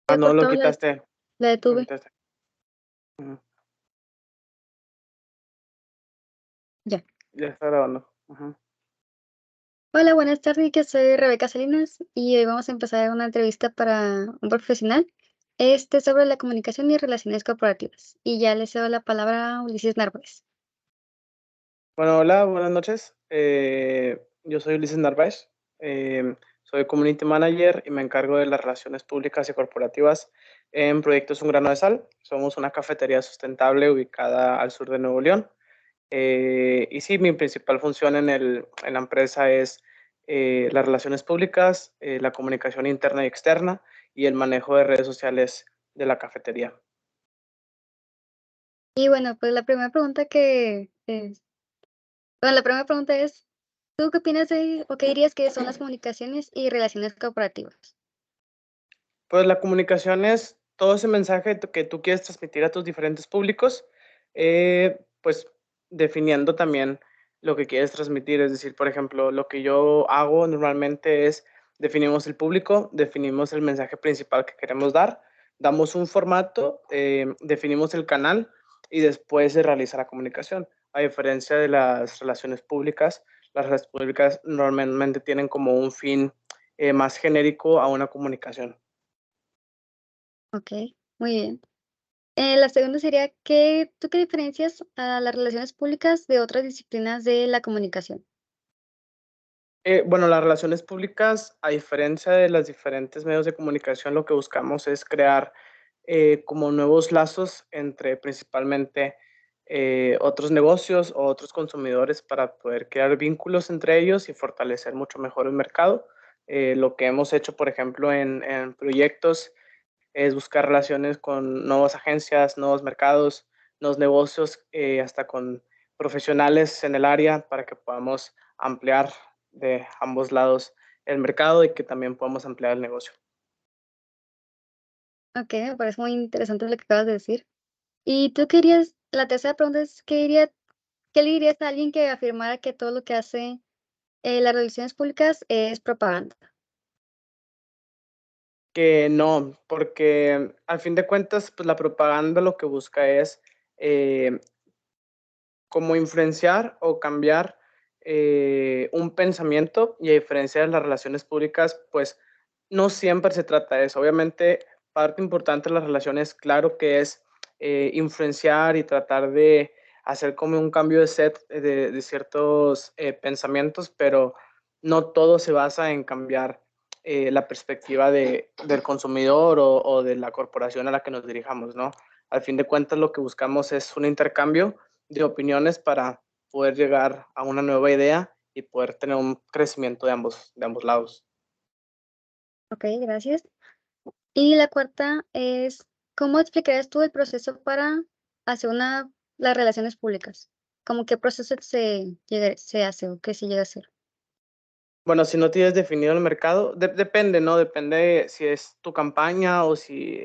Ah, Se no, lo cortó, quitaste, la lo detuve. quitaste. Ujú, Ya. ya está grabando. Ujú. Hola, buenas tardes, que soy Rebeca Salinas y hoy vamos a empezar una entrevista para un profesional, sobre la comunicación y relaciones corporativas. Y ya le cedo la palabra a Ulises Narváez. Bueno, hola, buenas noches. Yo soy Ulises Narváez. Soy Community Manager y me encargo de las relaciones públicas y corporativas en Proyectos Un Grano de Sal. Somos una cafetería sustentable ubicada al sur de Nuevo León. Y sí, mi principal función en la empresa es las relaciones públicas, la comunicación interna y externa y el manejo de redes sociales de la cafetería. Y bueno, pues la primera pregunta es, ¿tú qué opinas de o qué dirías que son las comunicaciones y relaciones corporativas? Pues la comunicación es todo ese mensaje que tú quieres transmitir a tus diferentes públicos, pues definiendo también lo que quieres transmitir. Es decir, por ejemplo, lo que yo hago normalmente es definimos el público, definimos el mensaje principal que queremos dar, damos un formato, definimos el canal y después se realiza la comunicación. A diferencia de las relaciones públicas, las redes públicas normalmente tienen como un fin más genérico a una comunicación. Ok, muy bien. La segunda sería, ¿tú qué diferencias a las relaciones públicas de otras disciplinas de la comunicación? Bueno, las relaciones públicas, a diferencia de los diferentes medios de comunicación, lo que buscamos es crear como nuevos lazos entre principalmente otros negocios o otros consumidores para poder crear vínculos entre ellos y fortalecer mucho mejor el mercado. Lo que hemos hecho, por ejemplo, en proyectos es buscar relaciones con nuevas agencias, nuevos mercados, nuevos negocios, hasta con profesionales en el área para que podamos ampliar de ambos lados el mercado y que también podamos ampliar el negocio. Okey, me parece muy interesante lo que acabas de decir. ¿Y tú la tercera pregunta es, qué le dirías a alguien que afirmara que todo lo que hace, las relaciones públicas es propaganda? Que no, porque al fin de cuentas, pues la propaganda lo que busca es eh, como influenciar o cambiar un pensamiento y a diferencia de las relaciones públicas, pues no siempre se trata de eso. Obviamente, parte importante de las relaciones, claro que es influenciar y tratar de hacer como un cambio de set de ciertos pensamientos, pero no todo se basa en cambiar la perspectiva del consumidor o de la corporación a la que nos dirijamos, ¿no? Al fin de cuentas, lo que buscamos es un intercambio de opiniones para poder llegar a una nueva idea y poder tener un crecimiento de ambos lados. Okey, gracias. Y la cuarta es, ¿cómo explicarías tú el proceso para hacer las relaciones públicas? ¿Cómo qué proceso se hace o qué se llega a hacer? Bueno, si no tienes definido el mercado, depende, ¿no? Depende si es tu campaña o si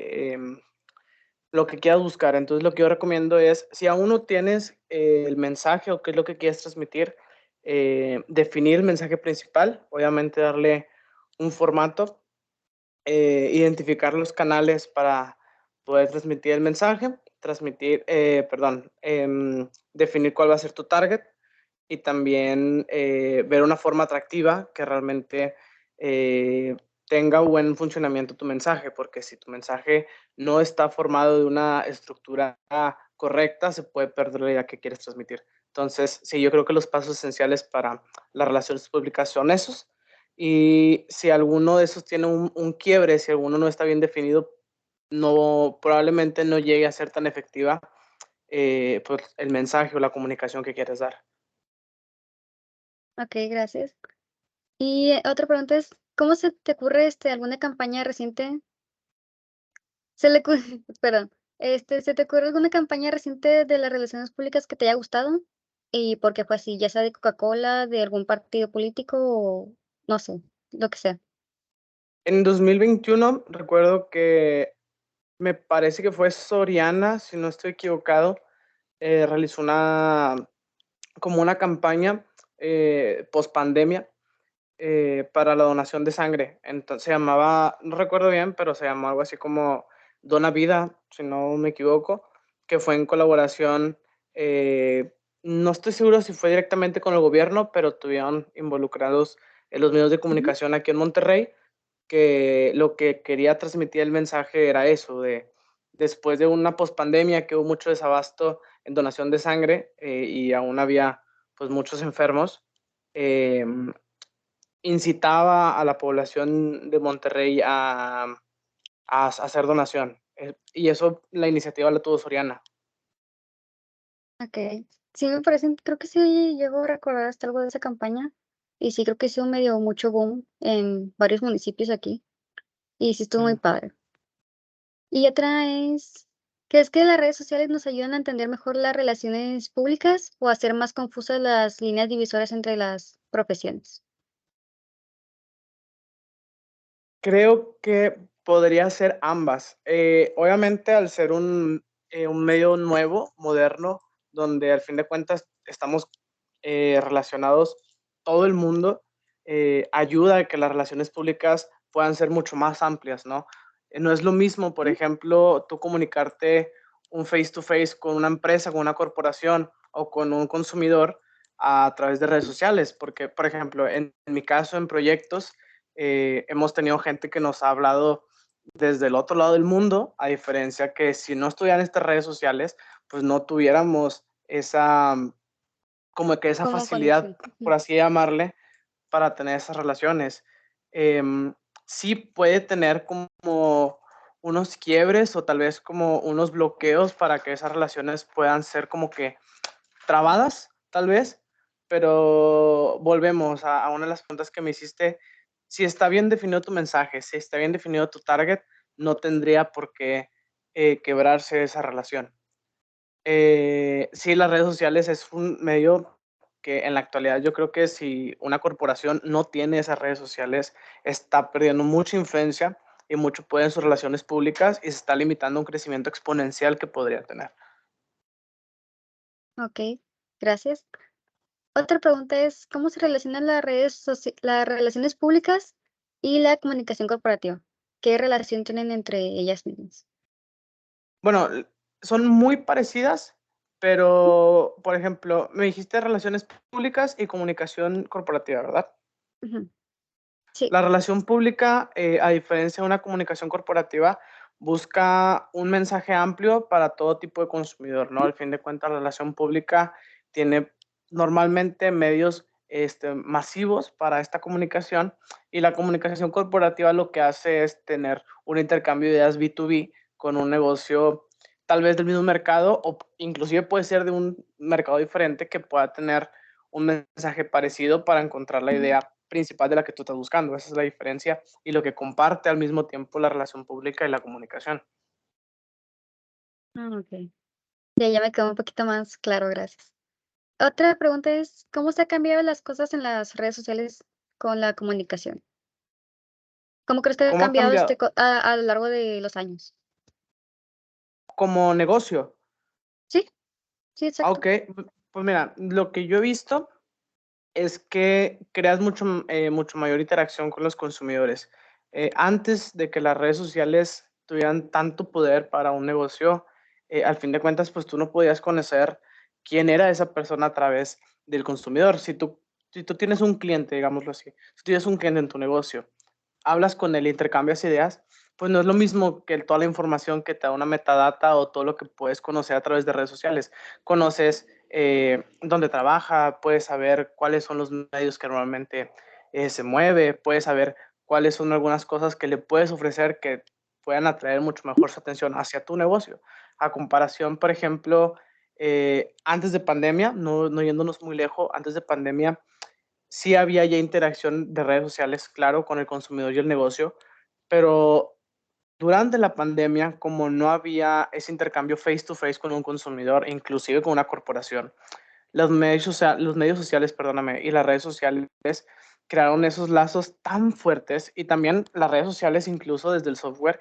lo que quieras buscar. Entonces, lo que yo recomiendo es, si aún no tienes el mensaje o qué es lo que quieres transmitir, definir el mensaje principal, obviamente darle un formato, identificar los canales para poder transmitir el mensaje, definir cuál va a ser tu target y también ver una forma atractiva que realmente eh, tenga buen funcionamiento tu mensaje, porque si tu mensaje no está formado de una estructura correcta, se puede perder la idea que quieres transmitir. Entonces, sí, yo creo que los pasos esenciales para las relaciones públicas son esos. Y si alguno de esos tiene un quiebre, si alguno no está bien definido, no, probablemente no llegue a ser tan efectiva pues, el mensaje o la comunicación que quieres dar. Okey, gracias. Y otra pregunta es, ¿cómo se te ocurre, alguna campaña reciente? Se le ocurre perdón, ¿se te ocurre alguna campaña reciente de las relaciones públicas que te haya gustado? ¿Y por qué fue así? Ya sea de Coca-Cola, de algún partido político o no sé, lo que sea. En 2021 recuerdo que me parece que fue Soriana, si no estoy equivocado, realizó como una campaña post pandemia para la donación de sangre. Entonces se llamaba, no recuerdo bien, pero se llamaba algo así como Dona Vida, si no me equivoco, que fue en colaboración, no estoy seguro si fue directamente con el gobierno, pero tuvieron involucrados en los medios de Ujú. comunicación aquí en Monterrey, que lo que quería transmitir el mensaje era eso, de después de una pospandemia que hubo mucho desabasto en donación de sangre, y aún había pues muchos enfermos, incitaba a la población de Monterrey a hacer donación. Y eso, la iniciativa la tuvo Soriana. Okey. Sí, me parece, creo que sí llego a recordar hasta algo de esa campaña, y sí creo que sí me dio mucho boom en varios municipios aquí, y sí estuvo muy Mm. padre. Y otra es, ¿crees que las redes sociales nos ayudan a entender mejor las relaciones públicas o a hacer más confusas las líneas divisoras entre las profesiones? Creo que podría ser ambas. Obviamente, al ser un medio nuevo, moderno, donde al fin de cuentas estamos relacionados todo el mundo, ayuda a que las relaciones públicas puedan ser mucho más amplias, ¿no? No es lo mismo, por Ujú. ejemplo, tú comunicarte un face to face con una empresa, con una corporación o con un consumidor a través de redes sociales, porque, por ejemplo, en mi caso, en proyectos, hemos tenido gente que nos ha hablado desde el otro lado del mundo, a diferencia que si no estuvieran estas redes sociales, pues no tuviéramos esa, como que esa Como facilidad, conexión. por Ujú. así llamarle, para tener esas relaciones. Sí puede tener como unos quiebres o tal vez como unos bloqueos para que esas relaciones puedan ser como que trabadas, tal vez, pero volvemos a una de las preguntas que me hiciste. Si está bien definido tu mensaje, si está bien definido tu target, no tendría por qué quebrarse esa relación. Sí, las redes sociales es un medio que en la actualidad yo creo que si una corporación no tiene esas redes sociales, está perdiendo mucha influencia y mucho poder en sus relaciones públicas y se está limitando a un crecimiento exponencial que podría tener. Okey, gracias. Otra pregunta es, ¿cómo se relacionan las relaciones públicas y la comunicación corporativa? ¿Qué relación tienen entre ellas mismas? Bueno, son muy parecidas, pero, por ejemplo, me dijiste relaciones públicas y comunicación corporativa, ¿verdad? Ujú. Sí. La relación pública, a diferencia de una comunicación corporativa, busca un mensaje amplio para todo tipo de consumidor, ¿no? Al fin de cuentas, la relación pública tiene normalmente medios masivos para esta comunicación, y la comunicación corporativa lo que hace es tener un intercambio de ideas B2B con un negocio tal vez del mismo mercado o inclusive puede ser de un mercado diferente que pueda tener un mensaje parecido para encontrar la Mm. idea principal de la que tú estás buscando. Esa es la diferencia y lo que comparte al mismo tiempo la relación pública y la comunicación. Okey. Ya me quedó un poquito más claro, gracias. Otra pregunta es, ¿cómo se han cambiado las cosas en las redes sociales con la comunicación? ¿Cómo crees que ha ¿Cómo ha cambiado cambiado a lo largo de los años? como negocio? Sí, sí, exacto. Ok, pues mira, lo que yo he visto es que creas mucho mayor interacción con los consumidores. Antes de que las redes sociales tuvieran tanto poder para un negocio, al fin de cuentas, pues tú no podías conocer quién era esa persona a través del consumidor. Si tú tienes un cliente, digámoslo así, si tú tienes un cliente en tu negocio, hablas con él, intercambias ideas, pues no es lo mismo que toda la información que te da una metadata o todo lo que puedes conocer a través de redes sociales. Conoces dónde trabaja, puedes saber cuáles son los medios que normalmente se mueve, puedes saber cuáles son algunas cosas que le puedes ofrecer que puedan atraer mucho mejor su atención hacia tu negocio. A comparación, por ejemplo, antes de pandemia, no yéndonos muy lejos, antes de pandemia, sí había ya interacción de redes sociales, claro, con el consumidor y el negocio, pero durante la pandemia, como no había ese intercambio face to face con un consumidor, inclusive con una corporación, los medios sociales, perdóname, y las redes sociales crearon esos lazos tan fuertes y también las redes sociales, incluso desde el software,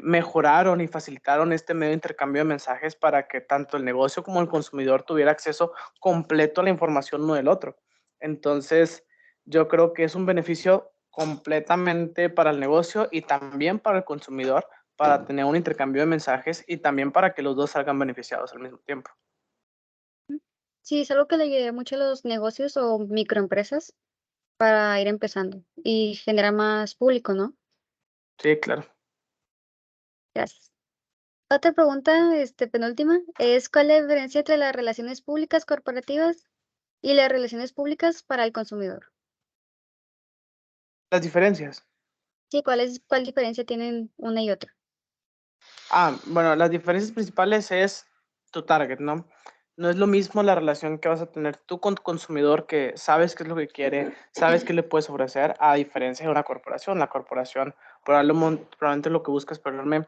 mejoraron y facilitaron este medio de intercambio de mensajes para que tanto el negocio como el consumidor tuviera acceso completo a la información uno del otro. Entonces, yo creo que es un beneficio completamente para el negocio y también para el consumidor, para tener un intercambio de mensajes y también para que los dos salgan beneficiados al mismo tiempo. Sí, es algo que le ayudaría mucho a los negocios o microempresas para ir empezando y generar más público, ¿no? Sí, claro. Gracias. Otra pregunta, penúltima, es ¿cuál es la diferencia entre las relaciones públicas corporativas y las relaciones públicas para el consumidor? Las diferencias. Sí, ¿cuál diferencia tienen una y otra? Bueno, las diferencias principales es tu target, ¿no? No es lo mismo la relación que vas a tener tú con tu consumidor, que sabes qué es lo que quiere, sabes qué le puedes ofrecer, a diferencia de una corporación. La corporación, probablemente lo que buscas, perdóname,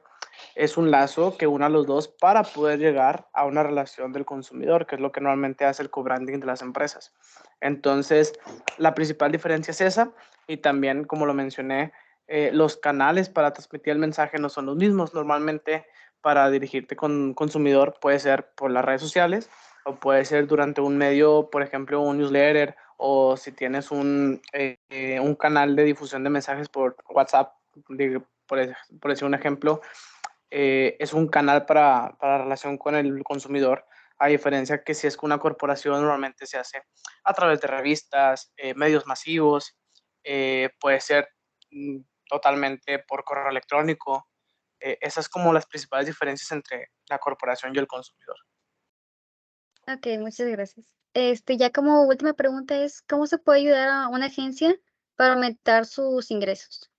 es un lazo que una a los dos para poder llegar a una relación del consumidor, que es lo que normalmente hace el co-branding de las empresas. Entonces, la principal diferencia es esa, y también, como lo mencioné, los canales para transmitir el mensaje no son los mismos. Normalmente, para dirigirte con un consumidor puede ser por las redes sociales o puede ser durante un medio, por ejemplo, un newsletter, o si tienes un canal de difusión de mensajes por WhatsApp, por decir un ejemplo, es un canal para relación con el consumidor, a diferencia que si es con una corporación normalmente se hace a través de revistas, medios masivos, puede ser mm, totalmente por correo electrónico. Esas como las principales diferencias entre la corporación y el consumidor. Ok, muchas gracias. Ya como última pregunta es, ¿cómo se puede ayudar a una agencia para aumentar sus ingresos?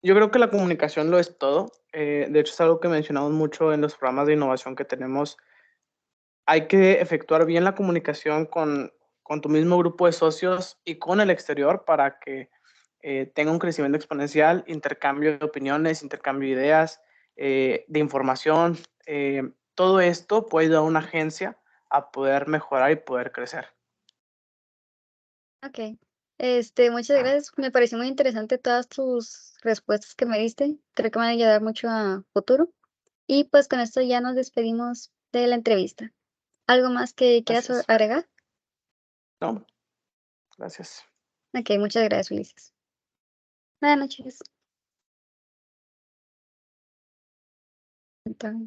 Yo creo que la comunicación lo es todo. De hecho, es algo que mencionamos mucho en los programas de innovación que tenemos. Hay que efectuar bien la comunicación con tu mismo grupo de socios y con el exterior para que tenga un crecimiento exponencial, intercambio de opiniones, intercambio de ideas, de información. Todo esto puede ayudar a una agencia a poder mejorar y poder crecer. Ok. Muchas gracias. Me pareció muy interesante todas tus respuestas que me diste. Creo que me van a ayudar mucho a futuro. Y pues con esto ya nos despedimos de la entrevista. ¿Algo más que quieras Gracias. agregar? No, gracias. Ok, muchas gracias, Ulises. Buenas noches. Entonces,